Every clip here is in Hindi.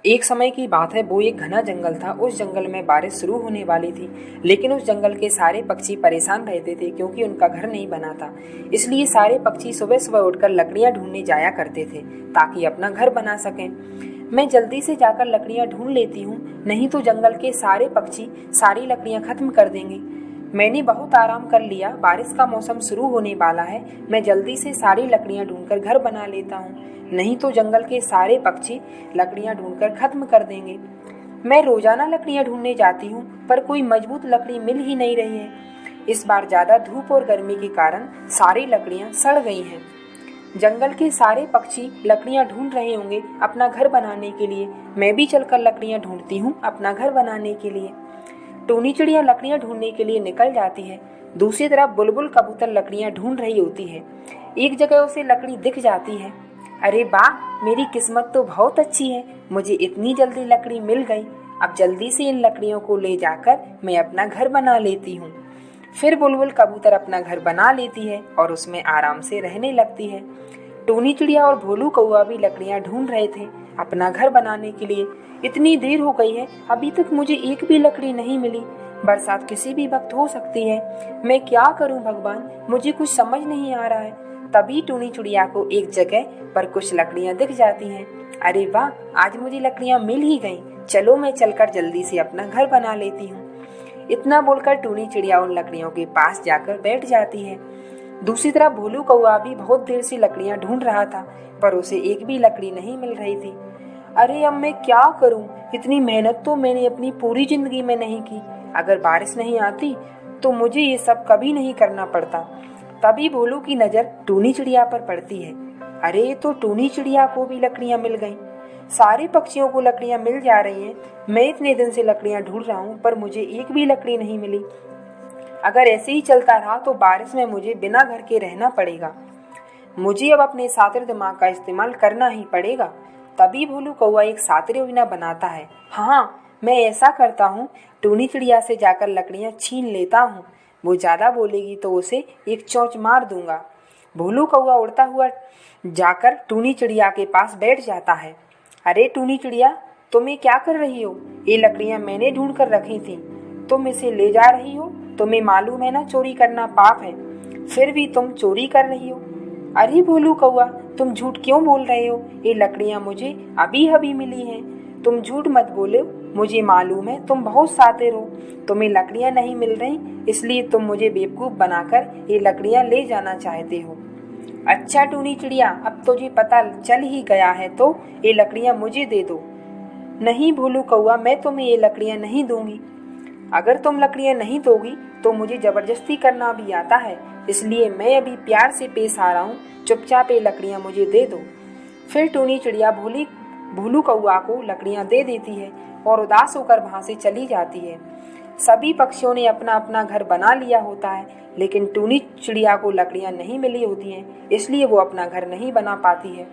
एक समय की बात है, वो एक घना जंगल था। उस जंगल में बारिश शुरू होने वाली थी, लेकिन उस जंगल के सारे पक्षी परेशान रहते थे क्योंकि उनका घर नहीं बना था। इसलिए सारे पक्षी सुबह सुबह उठकर लकड़ियां ढूंढने जाया करते थे ताकि अपना घर बना सकें। मैं जल्दी से जाकर लकड़ियां ढूंढ लेती हूँ, नहीं तो जंगल के सारे पक्षी सारी लकड़ियां खत्म कर देंगे। मैंने बहुत आराम कर लिया, बारिश का मौसम शुरू होने वाला है। मैं जल्दी से सारी लकड़ियां ढूंढकर घर बना लेता हूँ, नहीं तो जंगल के सारे पक्षी लकड़ियां ढूंढकर खत्म कर देंगे। मैं रोजाना लकड़ियां ढूंढने जाती हूँ, पर कोई मजबूत लकड़ी मिल ही नहीं रही है। इस बार ज्यादा धूप और गर्मी के कारण सारी लकड़ियां सड़ गई हैं। जंगल के सारे पक्षी लकड़ियां ढूंढ रहे होंगे अपना घर बनाने के लिए। मैं भी चलकर लकड़ियां ढूंढती हूँ अपना घर बनाने के लिए। टूनी चिड़िया लकड़ियां ढूंढने के लिए निकल जाती है। दूसरी तरफ बुलबुल कबूतर लकड़ियां ढूंढ रही होती है। एक जगह उसे लकड़ी दिख जाती है। अरे वाह, मेरी किस्मत तो बहुत अच्छी है, मुझे इतनी जल्दी लकड़ी मिल गई। अब जल्दी से इन लकड़ियों को ले जाकर मैं अपना घर बना लेती हूँ। फिर बुलबुल कबूतर अपना घर बना लेती है और उसमें आराम से रहने लगती है। टूनी चिड़िया और भोलू कौआ भी लकड़ियां ढूंढ रहे थे अपना घर बनाने के लिए। इतनी देर हो गई है, अभी तक मुझे एक भी लकड़ी नहीं मिली। बरसात किसी भी वक्त हो सकती है। मैं क्या करूं भगवान, मुझे कुछ समझ नहीं आ रहा है। तभी टूनी चिड़िया को एक जगह पर कुछ लकड़ियां दिख जाती हैं। अरे वाह, आज मुझे लकड़ियां मिल ही गईं। चलो मैं चलकर जल्दी से अपना घर बना लेती हूँ। इतना बोलकर टूनी चिड़िया उन लकड़ियों के पास जाकर बैठ जाती है। दूसरी तरफ भोलू कौआ भी बहुत देर से लकड़ियां ढूंढ रहा था, पर उसे एक भी लकड़ी नहीं मिल रही थी। अरे अब मैं क्या करूं? इतनी मेहनत तो मैंने अपनी पूरी जिंदगी में नहीं की। अगर बारिश नहीं आती तो मुझे ये सब कभी नहीं करना पड़ता। तभी भोलू की नजर टूनी चिड़िया पर पड़ती है। अरे तो टूनी चिड़िया को भी लकड़ियां मिल गईं। सारे पक्षियों को लकड़ियां मिल जा रही हैं। मैं इतने दिन से लकड़ियां ढूंढ रहा हूँ, पर मुझे एक भी लकड़ी नहीं मिली। अगर ऐसे ही चलता रहा तो बारिश में मुझे बिना घर के रहना पड़ेगा। मुझे अब अपने शातिर दिमाग का इस्तेमाल करना ही पड़ेगा। तभी भोलू कौआ एक शातिर योजना बनाता है। हाँ, मैं ऐसा करता हूँ, टूनी चिड़िया से जाकर लकड़ियाँ छीन लेता हूँ। वो ज्यादा बोलेगी तो उसे एक चोंच मार दूंगा। भोलू कौआ उड़ता हुआ जाकर टूनी चिड़िया के पास बैठ जाता है। अरे टूनी चिड़िया, तुम ये क्या कर रही हो? ये लकड़ियाँ मैंने ढूंढ कर रखी थी, तुम इसे ले जा रही हो। तुम्हें मालूम है ना चोरी करना पाप है, फिर भी तुम चोरी कर रही हो। अरे भोलू कौआ, तुम झूठ क्यों बोल रहे हो? ये लकड़ियां मुझे अभी अभी मिली हैं। तुम झूठ मत बोलो, मुझे मालूम है तुम बहुत शातिर हो। तुम्हें लकड़ियां नहीं मिल रही, इसलिए तुम मुझे बेवकूफ बनाकर ये लकड़ियां ले जाना चाहते हो। अच्छा टूनी चिड़िया, अब तुझे पता चल ही गया है तो ये लकड़ियां मुझे दे दो। नहीं भोलू कौआ, मैं तुम्हें ये लकड़ियां नहीं दूंगी। अगर तुम लकड़ियां नहीं दोगी तो मुझे जबरदस्ती करना भी आता है, इसलिए मैं अभी प्यार से पेश आ रहा हूँ। चुपचाप ये लकड़ियां मुझे दे दो। फिर टूनी चिड़िया भोलू कौआ को लकड़ियां दे देती है और उदास होकर वहां से चली जाती है। सभी पक्षियों ने अपना अपना घर बना लिया होता है, लेकिन टूनी चिड़िया को लकड़ियां नहीं मिली होती हैं, इसलिए वो अपना घर नहीं बना पाती है।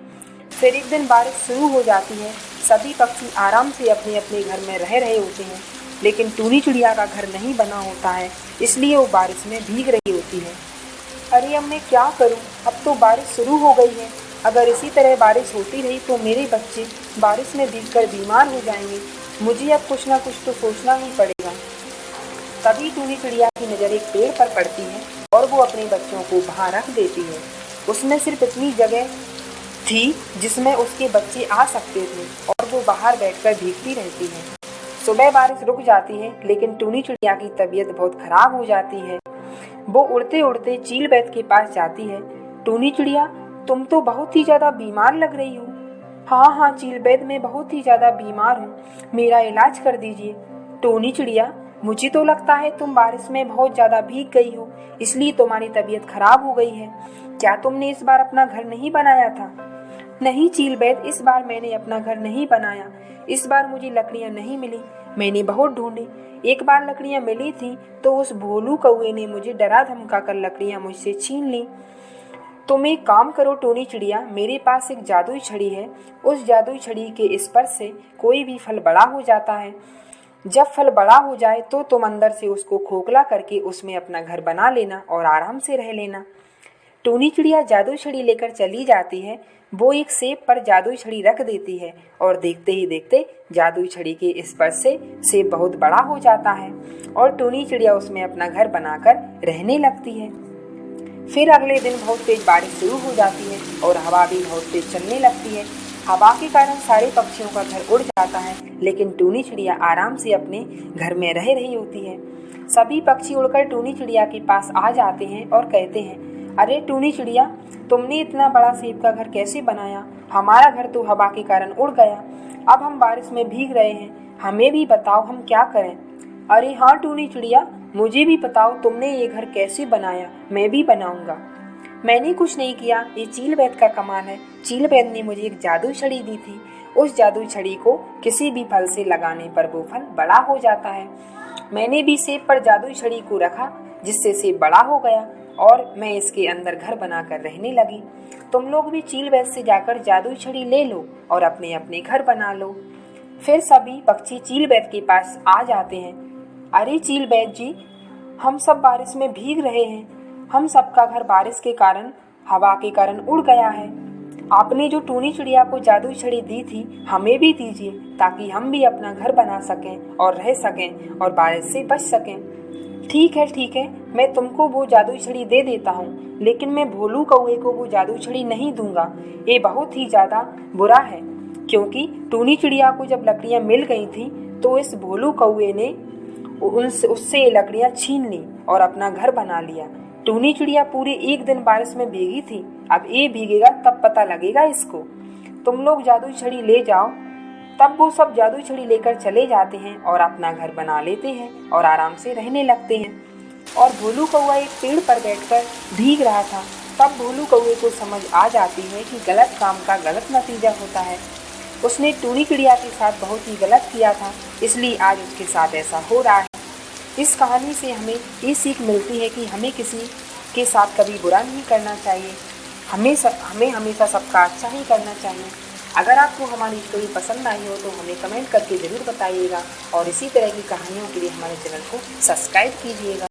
फिर एक दिन बारिश शुरू हो जाती है। सभी पक्षी आराम से अपने अपने घर में रह रहे होते हैं, लेकिन टूनी चिड़िया का घर नहीं बना होता है, इसलिए वो बारिश में भीग रही होती है। अरे अब मैं क्या करूं? अब तो बारिश शुरू हो गई है। अगर इसी तरह बारिश होती रही तो मेरे बच्चे बारिश में भीगकर बीमार हो जाएंगे। मुझे अब कुछ ना कुछ तो सोचना ही पड़ेगा। तभी टूनी चिड़िया की नज़र एक पेड़ पर पड़ती है और वो अपने बच्चों को वहाँ रख देती है। उसमें सिर्फ इतनी जगह थी जिसमें उसके बच्चे आ सकते थे और वो बाहर बैठकर भीगती रहती है। सुबह बारिश रुक जाती है, लेकिन टूनी चिड़िया की तबीयत बहुत खराब हो जाती है। वो उड़ते उड़ते चील बैद के पास जाती है। टूनी चिड़िया, तुम तो बहुत ही ज्यादा बीमार लग रही हो। हाँ, चील बैद में बहुत ही ज्यादा बीमार हूँ, मेरा इलाज कर दीजिए। टूनी चिड़िया, मुझे तो लगता है तुम बारिश में बहुत ज्यादा भीग गई हो, इसलिए तुम्हारी तबीयत खराब हो गई है। क्या तुमने इस बार अपना घर नहीं बनाया था? नहीं चील बैद, इस बार मैंने अपना घर नहीं बनाया। इस बार मुझे लकड़ियां नहीं मिली, मैंने बहुत ढूंढी। एक बार लकड़ियां मिली थी तो उस भोलू कौए ने मुझे डरा धमका कर लकड़ियां मुझसे छीन ली। तुम एक काम करो टूनी चिड़िया, मेरे पास एक जादुई छड़ी है। उस जादुई छड़ी के स्पर्श से कोई भी फल बड़ा हो जाता है। जब फल बड़ा हो जाए तो तुम अंदर से उसको खोखला करके उसमें अपना घर बना लेना और आराम से रह लेना। टूनी चिड़िया जादुई छड़ी लेकर चली जाती है। वो एक सेब पर जादुई छड़ी रख देती है और देखते ही देखते जादुई छड़ी के स्पर्श से सेब बहुत बड़ा हो जाता है और टूनी चिड़िया उसमें अपना घर बनाकर रहने लगती है। फिर अगले दिन बहुत तेज बारिश शुरू हो जाती है और हवा भी बहुत तेज चलने लगती है। हवा के कारण सारे पक्षियों का घर उड़ जाता है, लेकिन टूनी चिड़िया आराम से अपने घर में रह रही होती है। सभी पक्षी उड़कर टूनी चिड़िया के पास आ जाते हैं और कहते हैं, अरे टूनी चिड़िया, तुमने इतना बड़ा सेब का घर कैसे बनाया? हमारा घर तो हवा के कारण उड़ गया। अब हम बारिश में भीग रहे हैं, हमें भी बताओ हम क्या करें? अरे हाँ टूनी चिड़िया, मुझे भी बताओ तुमने ये घर कैसे बनाया, मैं भी बनाऊंगा। मैंने कुछ नहीं किया, ये चीलवैद का कमाल है। चीलवैद ने मुझे एक जादुई छड़ी दी थी। उस जादुई छड़ी को किसी भी फल से लगाने पर वो फल बड़ा हो जाता है। मैंने भी सेब पर जादुई छड़ी को रखा, जिससे सेब बड़ा हो गया और मैं इसके अंदर घर बनाकर रहने लगी। तुम लोग भी चीलवैद से जाकर जादुई छड़ी ले लो और अपने अपने घर बना लो। फिर सभी पक्षी चीलवैद के पास आ जाते हैं। अरे चीलवैद जी, हम सब बारिश में भीग रहे हैं। हम सबका घर बारिश के कारण, हवा के कारण उड़ गया है। आपने जो टूनी चिड़िया को जादुई छड़ी दी थी, हमें भी दीजिए ताकि हम भी अपना घर बना सकें और रह सकें और बारिश से बच सकें। ठीक है, मैं तुमको वो जादुई छड़ी दे देता हूँ, लेकिन मैं भोलू कौवे को वो जादुई छड़ी नहीं दूंगा। ये बहुत ही ज़्यादा बुरा है, क्योंकि टूनी चिड़िया को जब लकड़ियाँ मिल गई थी तो इस भोलू कौवे ने उससे ये लकड़ियाँ छीन ली और अपना घर बना लिया। टूनी चिड़िया पूरे एक दिन बारिश में भीगी थी, अब ये भीगेगा तब पता लगेगा इसको। तुम लोग जादुई छड़ी ले जाओ। तब वो सब जादुई छड़ी लेकर चले जाते हैं और अपना घर बना लेते हैं और आराम से रहने लगते हैं। और भोलू कौवा एक पेड़ पर बैठकर भीग रहा था। तब भोलू कौवे को समझ आ जाती है कि गलत काम का गलत नतीजा होता है। उसने टूनी चिड़िया के साथ बहुत ही गलत किया था, इसलिए आज उसके साथ ऐसा हो रहा है। इस कहानी से हमें ये सीख मिलती है कि हमें किसी के साथ कभी बुरा नहीं करना चाहिए। हमें हमेशा सबका अच्छा ही करना चाहिए। अगर आपको हमारी स्टोरी पसंद आई हो तो हमें कमेंट करके ज़रूर बताइएगा और इसी तरह की कहानियों के लिए हमारे चैनल को सब्सक्राइब कीजिएगा।